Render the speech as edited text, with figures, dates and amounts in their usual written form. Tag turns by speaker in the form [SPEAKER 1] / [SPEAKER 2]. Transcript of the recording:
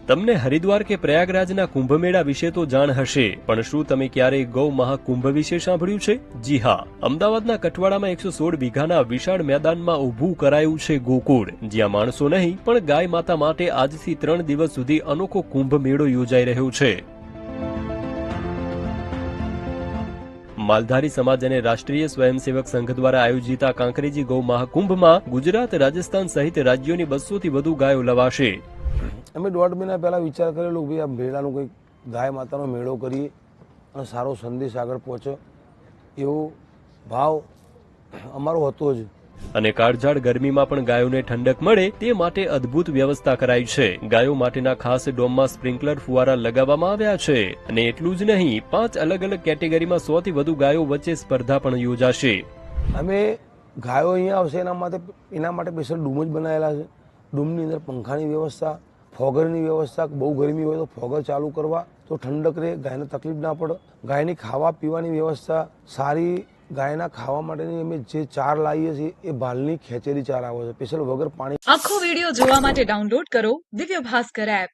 [SPEAKER 1] તમને હરિદ્વાર કે પ્રયાગરાજના કુંભમેળા વિશે તો જાણ હશે, પણ શું તમે ક્યારેય ગૌ મહાકુંભ વિશે સાંભળ્યું છે? જી હા, અમદાવાદના કઠવાડામાં 116 વીઘાના વિશાળ મેદાનમાં ઊભું કરાયું છે ગોકુળ, જ્યાં માણસો નહીં પણ ગાય માતા માટે આજથી 3 દિવસ સુધી અનોખો કુંભ મેળો યોજાઈ રહ્યો છે. માલધારી સમાજ અને રાષ્ટ્રીય સ્વયંસેવક સંઘ દ્વારા આયોજિત આ કાંકરેજી ગૌ મહાકુંભમાં ગુજરાત, રાજસ્થાન સહિત રાજ્યોની 200 થી વધુ ગાયો લવાશે.
[SPEAKER 2] અમે 1.5 મહિના પહેલા વિચાર કરેલો કે આ મેળાનો કોઈ ગાય માતાનો મેળો કરીએ અને સારો સંદેશ આગળ પહોંચે એવો ભાવ અમારો હતો જ.
[SPEAKER 1] અને કાળઝાળ ગરમીમાં પણ ગાયોને ઠંડક મળે તે માટે અદ્ભુત વ્યવસ્થા કરાઈ છે. ગાયો માટેના ખાસ ડોમમાં સ્પ્રિંકલર ફુવારા લગાવવામાં આવ્યા છે. અને એટલું જ નહીં, 5 અલગ અલગ કેટેગરીમાં 100 થી વધુ ગાયો વચ્ચે સ્પર્ધા પણ યોજાશે.
[SPEAKER 2] અમે ગાયો અહીંયા આવશે એના માટે સ્પેશિયલ ડૂમ જ બનાવેલા છે. ડૂમની અંદર પંખાની વ્યવસ્થા, ફોગરની વ્યવસ્થા, બહુ ગરમી હોય તો ફોગર ચાલુ કરવા તો ઠંડક રહે, ગાયને તકલીફ ના પડે. ગાયની ખાવા પીવાની વ્યવસ્થા સારી. ગાયના ખાવા માટેની અમે જે ચાર લાવીએ છીએ એ ભાલની ખેંચેલી ચાર આવે છે, સ્પેશિયલ વગર પાણી.
[SPEAKER 3] આખો વિડીયો જોવા માટે ડાઉનલોડ કરો દિવ્ય ભાસ્કર એપ.